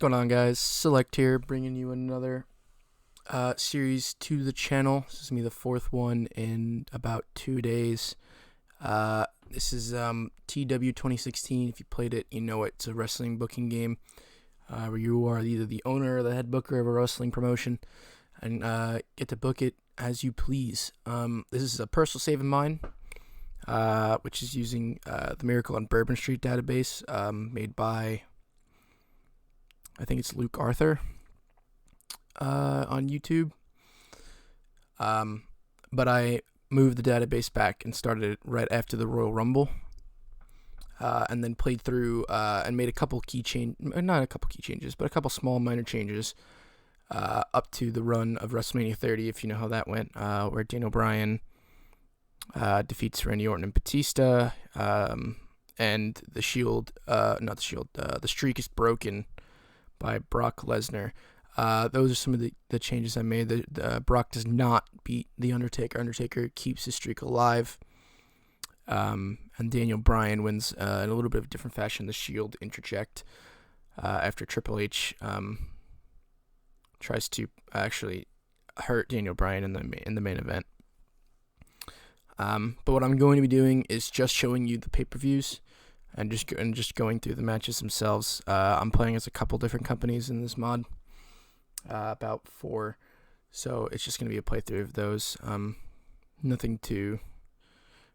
going on, guys? Select here, bringing you another series to the channel. This is going to be the fourth one in about 2 days. This is TEW 2016. If you played it, you know it. It's a wrestling booking game where you are either the owner or the head booker of a wrestling promotion and get to book it as you please. This is a personal save of mine, which is using the Miracle on Bourbon Street database made by, I think it's Luke Arthur on YouTube. But I moved the database back and started it right after the Royal Rumble. And then played through and made a couple not a couple key changes, but a couple small minor changes up to the run of WrestleMania 30, if you know how that went, where Daniel Bryan defeats Randy Orton and Batista, and the streak is broken by Brock Lesnar. Those are some of the changes I made. Brock does not beat The Undertaker. Undertaker keeps his streak alive. And Daniel Bryan wins in a little bit of a different fashion. The Shield interject after Triple H tries to actually hurt Daniel Bryan in the main event. But what I'm going to be doing is just showing you the pay-per-views and just going through the matches themselves. I'm playing as a couple different companies in this mod, about 4. So it's just going to be a playthrough of those. Nothing too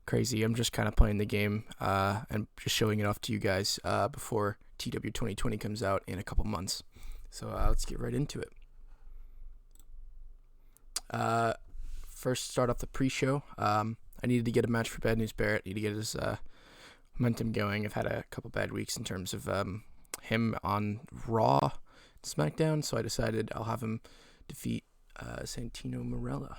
crazy. I'm just kind of playing the game and just showing it off to you guys before TEW 2020 comes out in a couple months. So let's get right into it. First, start off the pre-show. I needed to get a match for Bad News Barrett. I need to get his momentum going. I've had a couple bad weeks in terms of him on Raw, SmackDown, so I decided I'll have him defeat Santino Marella.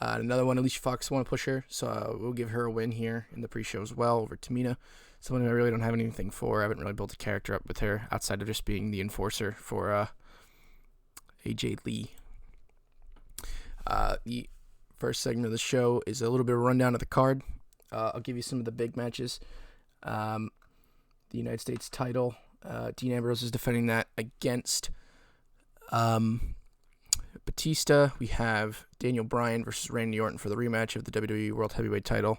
Another one, Alicia Fox, want to push her, so we'll give her a win here in the pre-show as well over Tamina. Someone who I really don't have anything for. I haven't really built a character up with her outside of just being the enforcer for AJ Lee. The first segment of the show is a little bit of a rundown of the card. I'll give you some of the big matches. The United States title, Dean Ambrose is defending that against Batista. We have Daniel Bryan versus Randy Orton for the rematch of the WWE World Heavyweight title.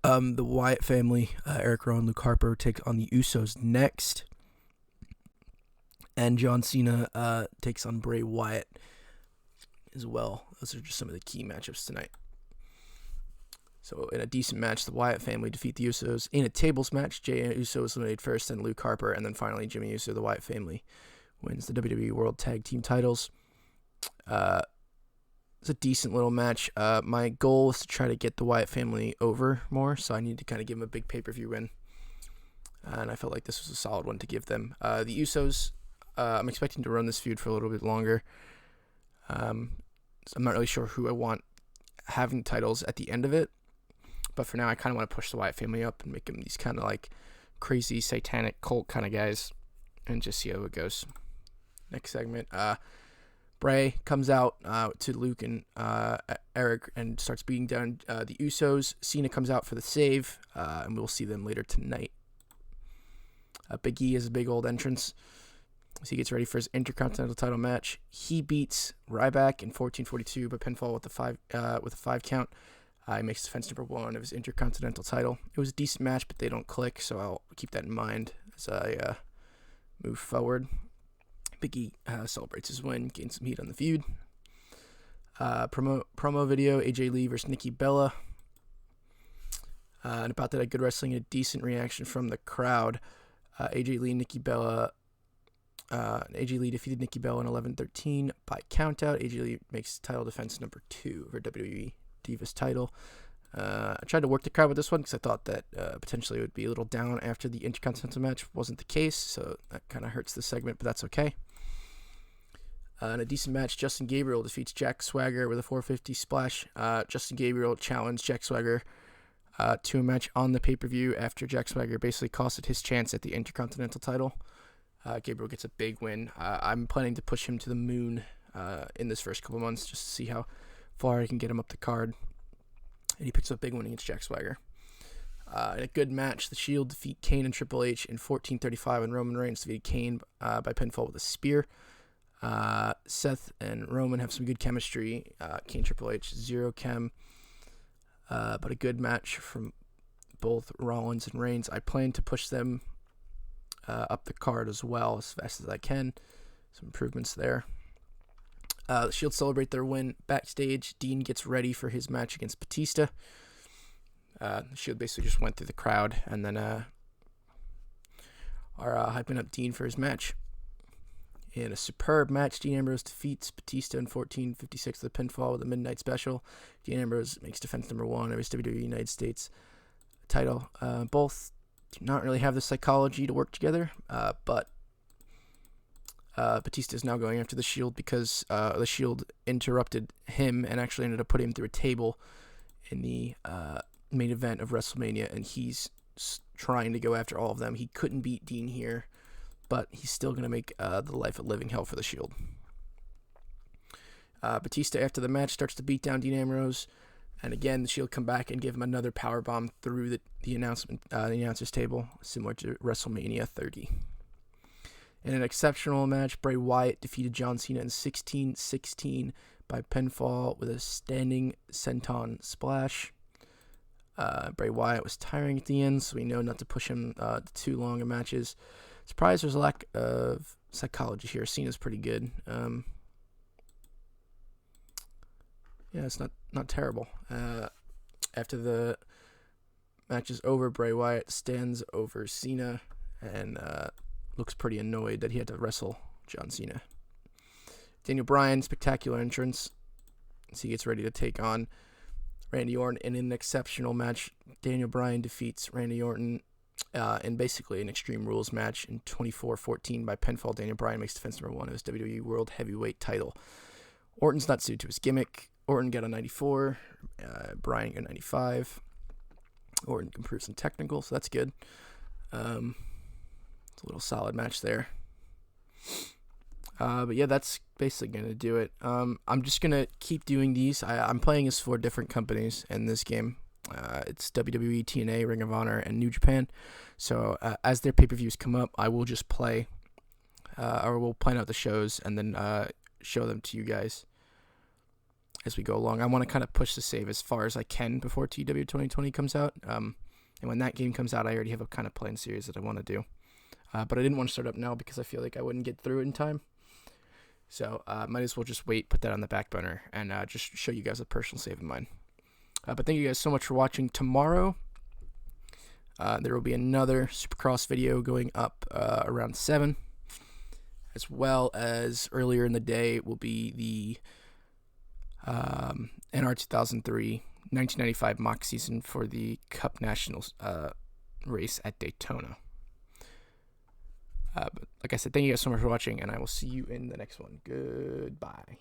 The Wyatt family, Eric Rowan, Luke Harper, take on the Usos next. And John Cena takes on Bray Wyatt as well. Those are just some of the key matchups tonight. So in a decent match, the Wyatt family defeat the Usos. In a tables match, Jey Uso is eliminated first, then Luke Harper, and then finally Jimmy Uso, the Wyatt family, wins the WWE World Tag Team titles. It's a decent little match. My goal is to try to get the Wyatt family over more, so I need to kind of give them a big pay-per-view win. And I felt like this was a solid one to give them. The Usos, I'm expecting to run this feud for a little bit longer. So I'm not really sure who I want having titles at the end of it. But for now, I kind of want to push the Wyatt family up and make them these kind of like crazy satanic cult kind of guys and just see how it goes. Next segment, Bray comes out to Luke and Eric and starts beating down the Usos. Cena comes out for the save, and we'll see them later tonight. Big E has a big old entrance as he gets ready for his Intercontinental title match. He beats Ryback in 14:42 by pinfall with a 5 count. He makes defense number 1 of his Intercontinental title. It was a decent match, but they don't click, so I'll keep that in mind as I move forward. Big E celebrates his win, gains some heat on the feud. Promo video, AJ Lee versus Nikki Bella. And about that, good wrestling, a decent reaction from the crowd. AJ Lee defeated Nikki Bella in 11:13 by countout. AJ Lee makes title defense number 2 for WWE Divas title. I tried to work the crowd with this one because I thought that potentially it would be a little down after the Intercontinental match. Wasn't the case, so that kind of hurts the segment, but that's okay. In a decent match, Justin Gabriel defeats Jack Swagger with a 450 splash. Justin Gabriel challenged Jack Swagger to a match on the pay-per-view after Jack Swagger basically costed his chance at the Intercontinental title. Gabriel gets a big win. I'm planning to push him to the moon in this first couple months just to see how far I can get him up the card. And he picks up a big win against Jack Swagger. In a good match, the Shield defeat Kane and Triple H in 14:35, and Roman Reigns defeated Kane by pinfall with a spear. Seth and Roman have some good chemistry. Kane, Triple H, zero chem, but a good match from both Rollins and Reigns. I plan to push them up the card as well as fast as I can. Some improvements there. The Shield celebrate their win backstage. Dean gets ready for his match against Batista. The Shield basically just went through the crowd and then are hyping up Dean for his match. In a superb match, Dean Ambrose defeats Batista in 14:56 with a pinfall with a midnight special. Dean Ambrose makes defense number 1 of his WWE United States title. Both do not really have the psychology to work together, but Batista is now going after the Shield because the Shield interrupted him and actually ended up putting him through a table in the main event of WrestleMania, and he's trying to go after all of them. He couldn't beat Dean here, but he's still going to make the life a living hell for the Shield. Batista, after the match, starts to beat down Dean Ambrose, and again, the Shield come back and give him another powerbomb through the announcer's table, similar to WrestleMania 30. In an exceptional match, Bray Wyatt defeated John Cena in 16:16 by pinfall with a standing senton splash. Bray Wyatt was tiring at the end, so we know not to push him to too long of matches. Surprised there's a lack of psychology here. Cena's pretty good. Yeah, it's not terrible. After the match is over, Bray Wyatt stands over Cena and looks pretty annoyed that he had to wrestle John Cena. Daniel Bryan, spectacular entrance as he gets ready to take on Randy Orton in an exceptional match. Daniel Bryan defeats Randy Orton in basically an Extreme Rules match in 24:14 by pinfall. Daniel Bryan makes defense number 1 of his WWE World Heavyweight title. Orton's not suited to his gimmick. Orton got a 94, Bryan got a 95. Orton improves some technical, so that's good. It's a little solid match there. But yeah, that's basically going to do it. I'm just going to keep doing these. I'm playing as 4 different companies in this game. It's WWE, TNA, Ring of Honor, and New Japan. So as their pay-per-views come up, I will just play, or we'll plan out the shows and then show them to you guys as we go along. I want to kind of push the save as far as I can before TEW 2020 comes out. And when that game comes out, I already have a kind of planned series that I want to do. But I didn't want to start up now because I feel like I wouldn't get through it in time. So might as well just wait, put that on the back burner, and just show you guys a personal save of mine. But thank you guys so much for watching. Tomorrow, there will be another Supercross video going up around 7, as well as earlier in the day will be the NR 2003 1995 mock season for the Cup Nationals race at Daytona. But like I said, thank you guys so much for watching, and I will see you in the next one. Goodbye.